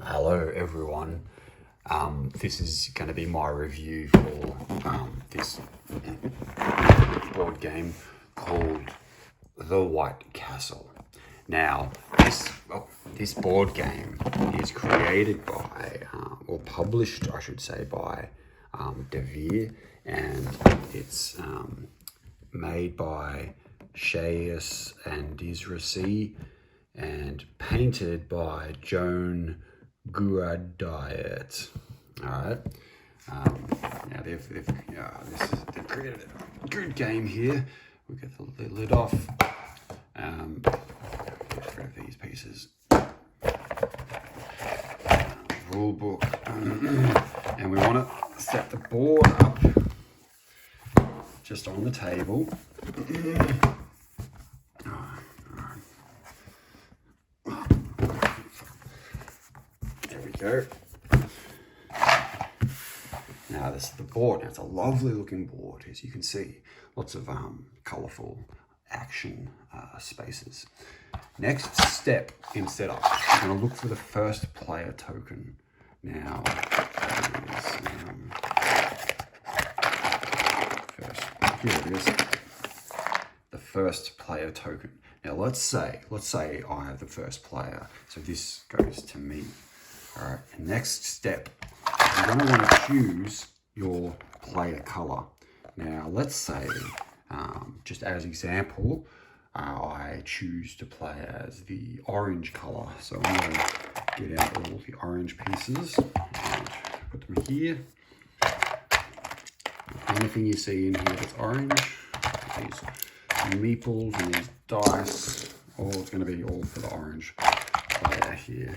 Hello everyone. This is going to be my review for this board game called The White Castle. Now, this board game is created by, or published, I should say, by Devir, and it's made by Shayus and Dizrasi, and painted by Joan Guadayet. All right. Now they've created a good game here. We get the lid off. Get rid of these pieces. Rule book, and we want to set the board up just on the table. Go. Now this is the board. Now it's a lovely looking board, as you can see. Lots of colourful action spaces. Next step in setup, I'm going to look for the first player token. Now, here it is. The first player token. Now let's say I have the first player, so this goes to me. All right, the next step, you're going to want to choose your player color. Now, let's say, just as example, I choose to play as the orange color. So I'm going to get out all the orange pieces and put them here. Anything you see in here that's orange, these meeples and these dice, it's going to be all for the orange player here.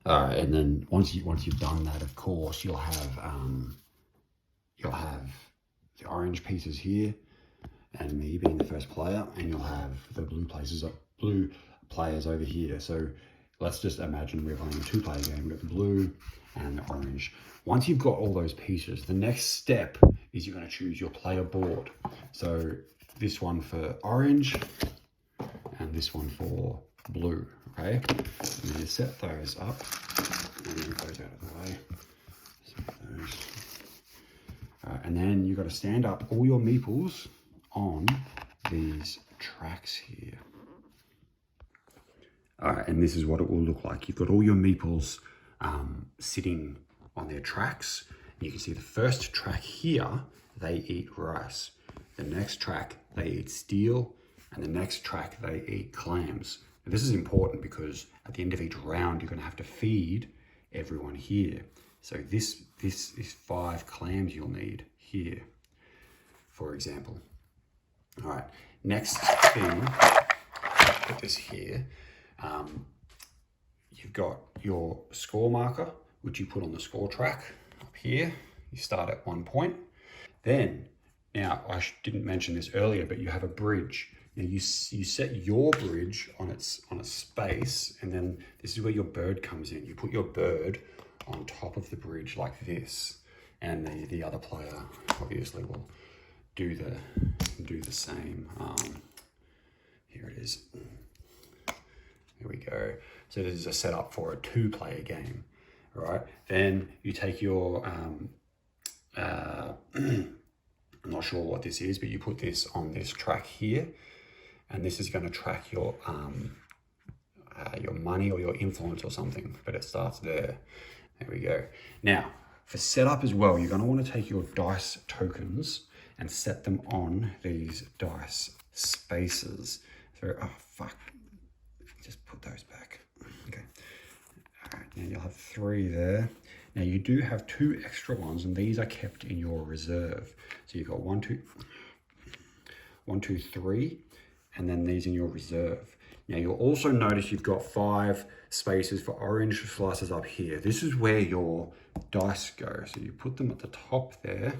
All right, and then once you've done that, of course, you'll have the orange pieces here, and me being the first player, and you'll have the blue players over here. So let's just imagine we're playing a two-player game. We've got the blue and the orange. Once you've got all those pieces, the next step is you're going to choose your player board. So this one for orange, and this one for blue, okay? And then you set those up, and move those out of the way. And then you've got to stand up all your meeples on these tracks here. All right, and this is what it will look like. You've got all your meeples sitting on their tracks. And you can see the first track here, they eat rice. The next track, they eat steel. And the next track, they eat clams. Now, this is important because at the end of each round, you're going to have to feed everyone here. So this is 5 clams you'll need here, for example. All right, next thing, put this here. You've got your score marker, which you put on the score track up here. You start at 1 point. Then, now I didn't mention this earlier, but you have a bridge. Now you set your bridge on its space, and then this is where your bird comes in. You put your bird on top of the bridge like this, and the other player obviously will do the same. Here it is. There we go. So this is a setup for a 2-player game, all right? Then you take your I'm not sure what this is, but you put this on this track here. And this is going to track your money or your influence or something, but it starts there. There we go. Now, for setup as well, you're going to want to take your dice tokens and set them on these dice spaces. So, just put those back. Okay. All right, now you'll have 3 there. Now you do have 2 extra ones, and these are kept in your reserve. So you've got 1, 2, 3. And then these in your reserve. Now you'll also notice you've got 5 spaces for orange slices up here. This is where your dice go. So you put them at the top there.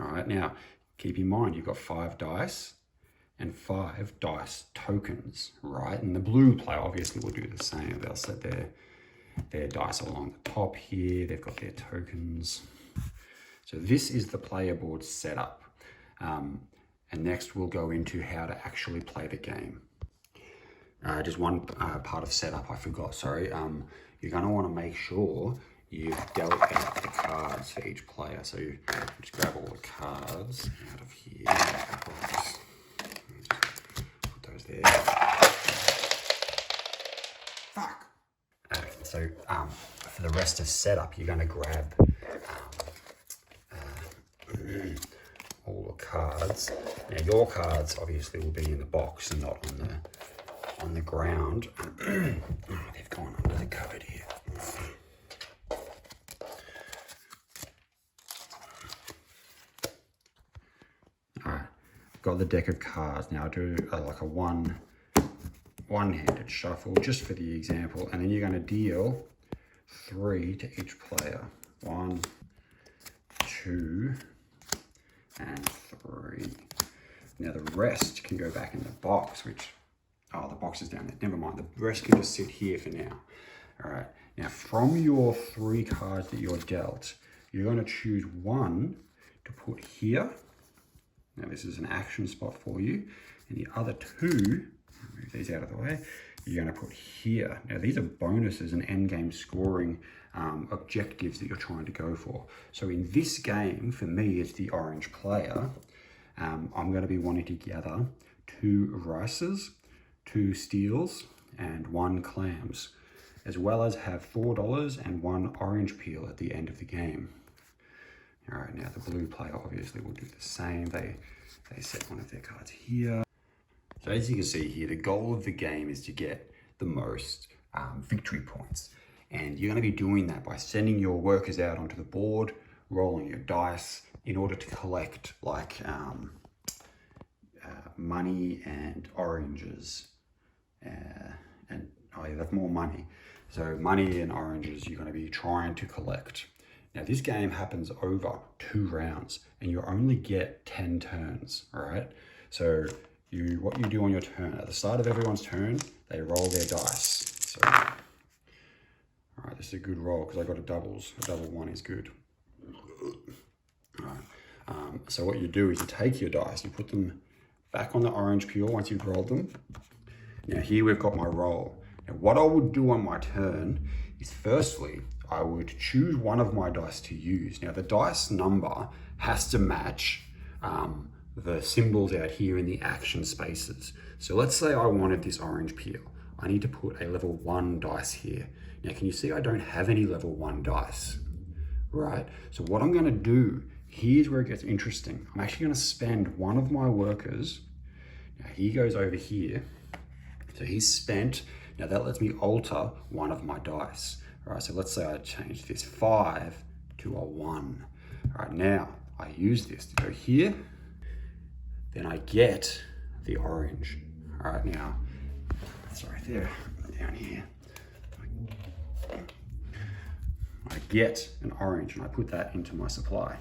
All right, now keep in mind you've got 5 dice and 5 dice tokens, right? And the blue player obviously will do the same. They'll set their dice along the top here. They've got their tokens. So this is the player board setup. And next we'll go into how to actually play the game. Just one part of setup I forgot, sorry. You're going to want to make sure you've dealt out the cards for each player. So you just grab all the cards out of here. Put those there. Fuck! So for the rest of setup, you're going to grab all the cards. Now your cards obviously will be in the box and not on the ground. They've gone under the cupboard here. Alright, got the deck of cards. Now do like a one-handed shuffle just for the example, and then you're going to deal 3 to each player. 1, 2, and 3. Now the rest can go back in the box, which, oh, the box is down there. Never mind, the rest can just sit here for now. All right, now from your 3 cards that you're dealt, you're going to choose 1 to put here. Now this is an action spot for you. And the other 2, move these out of the way, you're going to put here. Now these are bonuses and end game scoring objectives that you're trying to go for. So in this game, for me as the orange player, I'm going to be wanting to gather 2 rices, 2 steels, and 1 clams, as well as have $4 and 1 orange peel at the end of the game. All right, now the blue player obviously will do the same. They set one of their cards here. So as you can see here, the goal of the game is to get the most victory points. And you're going to be doing that by sending your workers out onto the board, rolling your dice in order to collect like money and oranges. And oh yeah, that's more money. So money and oranges you're going to be trying to collect. Now this game happens over 2 rounds and you only get 10 turns, all right? So what you do on your turn, at the start of everyone's turn, they roll their dice. So, all right, this is a good roll because I got a doubles. A double 1 is good. All right. So what you do is you take your dice, you put them back on the orange peel once you've rolled them. Now here we've got my roll. Now what I would do on my turn is firstly, I would choose one of my dice to use. Now the dice number has to match the symbols out here in the action spaces. So let's say I wanted this orange peel. I need to put a level 1 dice here. Now can you see I don't have any level 1 dice, right? So what I'm gonna do, here's where it gets interesting. I'm actually gonna spend one of my workers. Now he goes over here. So he's spent. Now that lets me alter one of my dice. All right, so let's say I change this 5 to a 1. All right, now I use this to go here, then I get the orange. All right, now, sorry, there, down here. I get an orange and I put that into my supply.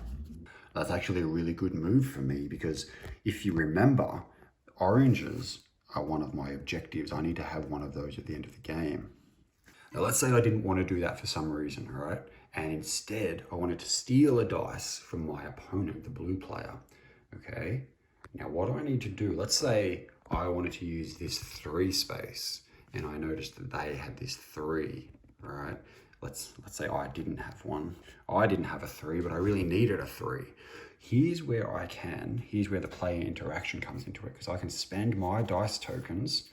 That's actually a really good move for me because if you remember, oranges are one of my objectives. I need to have one of those at the end of the game. Now let's say I didn't want to do that for some reason, all right? And instead I wanted to steal a dice from my opponent, the blue player, okay? Now what do I need to do? Let's say I wanted to use this 3 space and I noticed that they had this 3, all right? Let's say I didn't have one. I didn't have a 3, but I really needed a 3. Here's where here's where the player interaction comes into it because I can spend my dice tokens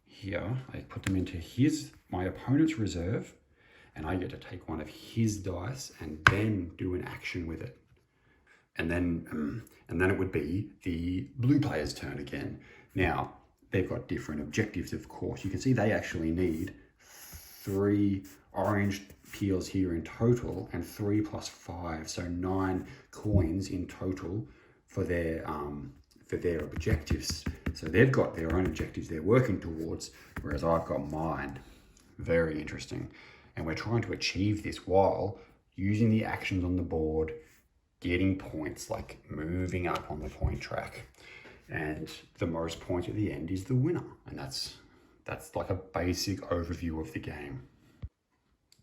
here. I put them into my opponent's reserve and I get to take one of his dice and then do an action with it. And then it would be the blue player's turn again. Now, they've got different objectives, of course. You can see they actually need 3 orange peels here in total and 3 plus 5, so 9 coins in total for their objectives. So they've got their own objectives they're working towards, whereas I've got mine. Very interesting. And we're trying to achieve this while using the actions on the board, getting points, like moving up on the point track. And the most points at the end is the winner. And that's like a basic overview of the game.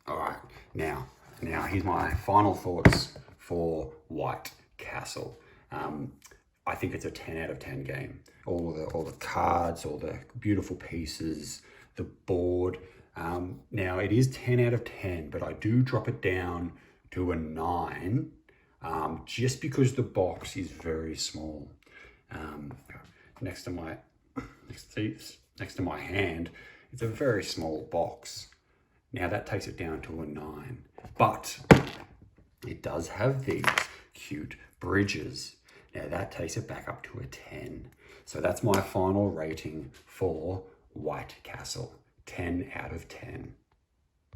All right, now here's my final thoughts for White Castle. I think it's a 10 out of 10 game. All the cards, all the beautiful pieces, the board. Now it is 10 out of 10, but I do drop it down to a 9, just because the box is very small. Next to my hand, it's a very small box. Now that takes it down to a 9, but it does have these cute bridges. Now that takes it back up to a 10. So that's my final rating for White Castle, 10 out of 10.